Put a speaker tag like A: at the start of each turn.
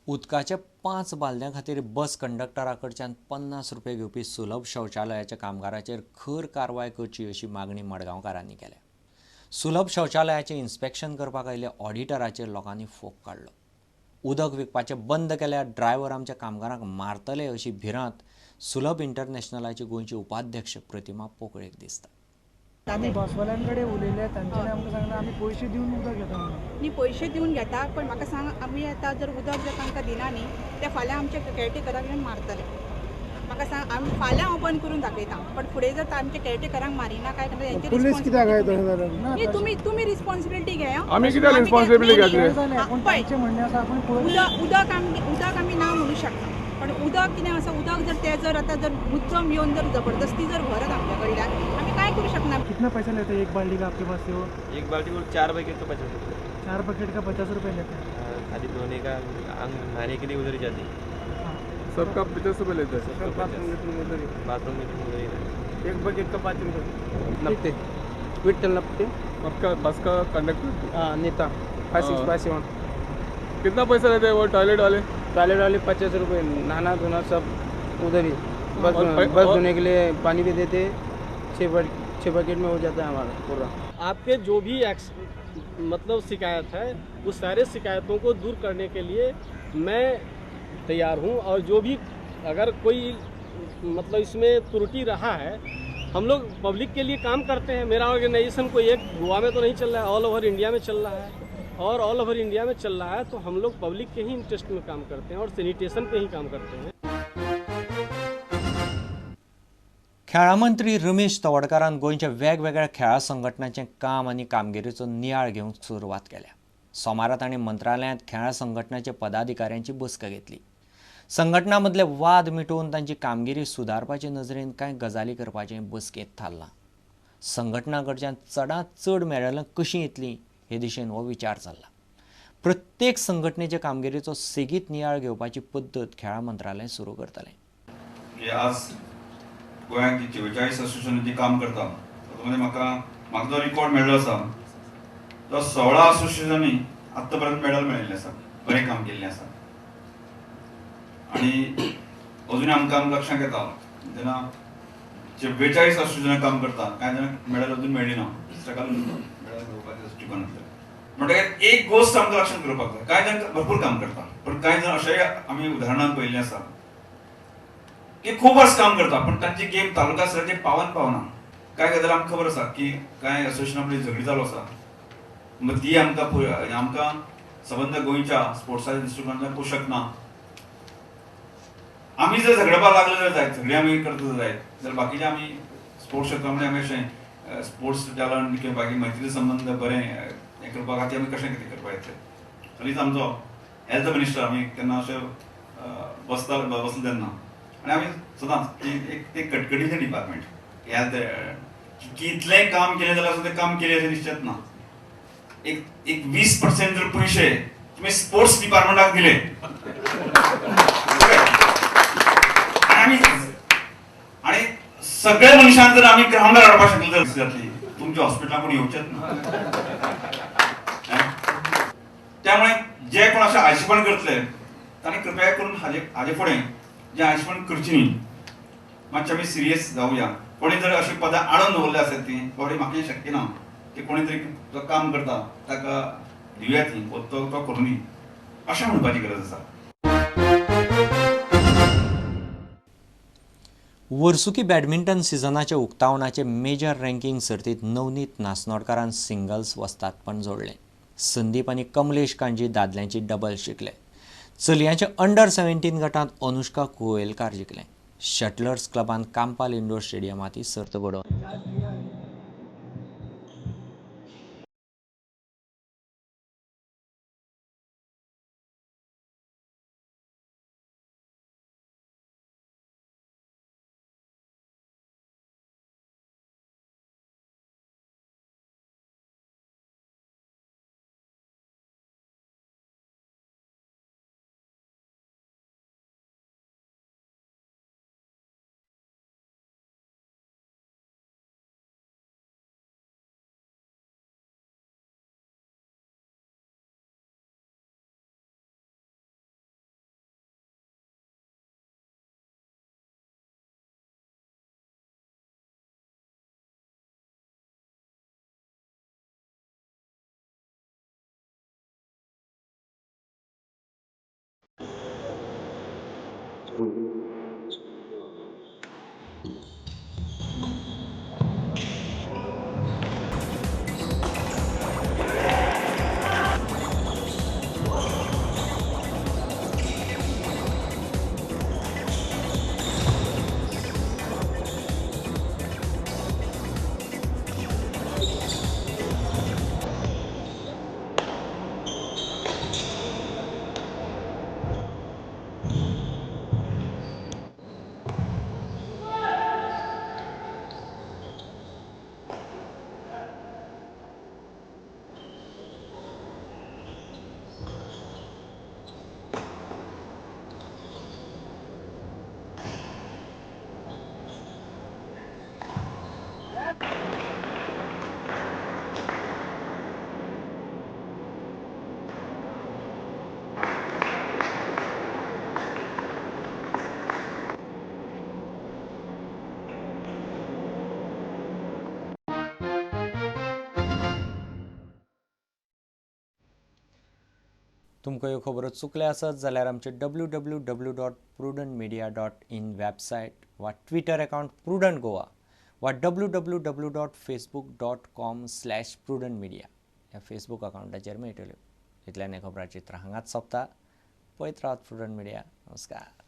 A: उदकाच्या 5 बालद्यां खातीर बस कंडक्टराकडच्यान 50 रुपये घेवपी सुलभ शौचालयाच्या कामगारांचेर खर कारवाय करची अशी मागणी मडगांवकारांनी केल्या. सुलभ शौचालयाचें इन्स्पेक्शन करपाक आयिल्ल्या ऑडिटराचेर लोकांनी फोग काडलो. उदक विकपाचें बंद केल्यार ड्रायव्हर आमच्या कामगारांक मारतले अशी भिरांत सुलभ इंटरनॅशनलाची गोंयची उपाध्यक्ष प्रतिमा पोकळेक दिसता.
B: आम्ही बसवाल्यांकडे उलयले, तांच्यांनी आमकां सांगलें आमी पयशे दिवन उदक घेता म्हणून.
C: न्ही पयशे दिवन घेता, पण म्हाका सांग, आमी आतां जर उदक जर तांकां दिना न्ही, ते फाल्यां आमचे कॅरटेकराक येवन मारतले. म्हाका सांग, आमी फाल्यां हांव बंद करून दाखयता, पण फुडें जर आमचे कॅरटेकरांक मारिना काय करता हेंची
B: पुलीस कित्याक आहे तशें जाल्यार?
C: न्ही तुमी रिस्पॉन्सिबिलिटी घे.
D: आमी कित्याक रिस्पॉन्सिबिलिटी घेतली?
B: पण तांचें म्हणणें आसा आपण पळय
C: उदक आमी ना म्हणू शकता, पण उदक कितें आसा, उदक जर ते जर आतां जर मुद्दम येवन जर जबरदस्ती जर व्हरत आमच्या कडल्यान, आमी काय करू शकना.
B: कितना पैसा लेते एक बाल्टी का आपके पास से वो?
E: एक बाल्टी को 4 बकेट का 50 रुपये।
B: 4 बकेट का 50 रुपये लेते हैं।
E: खाली धोने का, नहाने के लिए उधर ही जाती।
D: सबका 50 रुपये लेते हैं।
E: बाथरूम में तुम उधर ही रहते।
B: एक बकेट का 5 रुपये
F: नपते विठ्ठल नपते
D: आपका बस का कंडक्टर
F: हाँ नेता 5651
D: कितना पैसा लेते हैं वो टॉयलेट वाले?
F: टॉयलेट वाले 50 रुपये, नहाना धोना सब उधर ही। बस बस धोने के लिए पानी भी देते, 6 बकेट में हो जाता है हमारा पूरा।
G: आपके जो भी मतलब शिकायत है, उस सारे शिकायतों को दूर करने के लिए मैं तैयार हूं, और जो भी अगर कोई मतलब इसमें त्रुटि रहा है, हम लोग पब्लिक के लिए काम करते हैं। मेरा ऑर्गेनाइजेशन कोई एक गोवा में तो नहीं चल रहा है, ऑल ओवर इंडिया में चल रहा है, और ऑल ओवर इंडिया में चल रहा है, तो हम लोग पब्लिक के ही इंटरेस्ट में काम करते हैं और सैनिटेशन पे ही काम करते हैं।
A: खेळा मंत्री रमेश तवडकरान गोंयच्या वेगवेगळ्या खेळा संघटनांचें काम आनी कामगिरीचो नियाळ घेवंक सुरवात केल्या. सोमारा तांणी मंत्रालयांत खेळा संघटनांच्या पदाधिकाऱ्यांची बसका घेतली. संघटना मदले वाद मिटोवन तांची कामगिरी सुदारपाचे नजरेन कांय गजाली करपाचें बसकेंत थारलां. संघटना कडच्यान चडांत चड मेडलां कशीं येतलीं हे दिशेन हो विचार चल्ला. प्रत्येक संघटनेच्या कामगिरीचो सेगीत नियाळ घेवपाची पद्दत खेळा मंत्रालय सुरू करतलें.
H: आज गोंयांत 44 असोसिएशनांची काम करता, तातूंत म्हाका जो रिकॉर्ड मेळ्ळो आसा तो 16 असोसिएशनांनी आत्ता पर्यंत मेडल मेळिल्लें आसा, बरें काम केल्लें आसा. आनी अजून आमकां लक्षांत येता जेन्ना 42 असोसिएशनां काम करता, कांय जाणांक मेडल अजून मेळ्ळी ना, पुस्तकां मेडल घेवपाच्या दृश्टीकोनांतल्यान. म्हणटकीर एक गोश्ट आमकां लक्षांत दवरपाक जाय, कांय जाण भरपूर काम करता, पण कांय जाण अशेंय आमी उदाहरणां पळयल्लीं आसा की खूब वर्स काम करता, पण तांची गेम तालुका स्तराचेर पावना. कांय गजाली आमकां खबर आसा की कांय असोसिएशना कडेन झगडी जालो आसा, मग ती आमकां संबंद गोंयच्या स्पोर्ट्साच्या दृश्टीकोनांतल्यान पोशक ना. आमी जर झगडपाक लागले जाल्यार जायत, झगडी आमी करता जायत, जाल्यार बाकीचे आमी स्पोर्ट्स क्षेत्रांत आमी अशें स्पोर्ट्स टॅलंट किंवा बाकी मैत्री संबंध बरें हें करपा खातीर आमी कशें कितें करपा येतलें. हालींच आमचो हेल्थ मिनिस्टर आमी केन्ना अशें बसले तेन्ना, आनी आमी सदांच एक कटकटीचें डिपार्टमेंट हेल्थ, कितलेंय काम केलें जाल्यार सुद्दां काम केलें अशें निश्चित ना. एक 20% जर पयशे तुमी स्पोर्ट्स डिपार्टमेंटाक दिले आनी सगळ्या मनशांक जर आमी ग्राउंडार हाडपाक शकले जाल्यार जातली. तुमच्या हॉस्पिटलाक कोण येवचेच ना. त्यामुळे जे कोण अशें आळशीपण करतले तांणी कृपया करून हाजे फुडें जे आळशीपण करची न्ही, मातशें आमी सिरियस जावया. कोणी जर अशी पदां आडोवन दवरले आसत ती थोडी म्हाका शक्य ना की कोणी तरी जो काम करता ताका दिवया ती, तो करूं न्ही अशें म्हणपाची गरज आसा.
A: वर्सुकी बॅडमिंटन सिजनाच्या उक्तावणाचे मेजर रँकिंग सर्तीत नवनीत नासनोडकारान सिंगल्स वस्तादपण जोडलें. संदीप आनी कमलेश कांजी दादल्यांची डबल जिखले. चलयांच्या अंडर 17 गटांत अनुष्का कुएलकार जिखलें. शटलर्स क्लबान कांपाल इंडोर स्टेडियमांत ही सर्त घडोवन तुमकां ह्यो खबरो चुकल्या आसत जाल्यार आमचे www.prudentmedia.in वेबसायट वा ट्विटर अकाउंट प्रुडंट गोवा वा www.facebook.com/prudentmedia ह्या फेसबूक अकाउंटाचेर मेळटल्यो. इतल्यान हे खबरां चित्र हांगाच सोंपता. पळयत रावत प्रुडंट मिडिया. नमस्कार.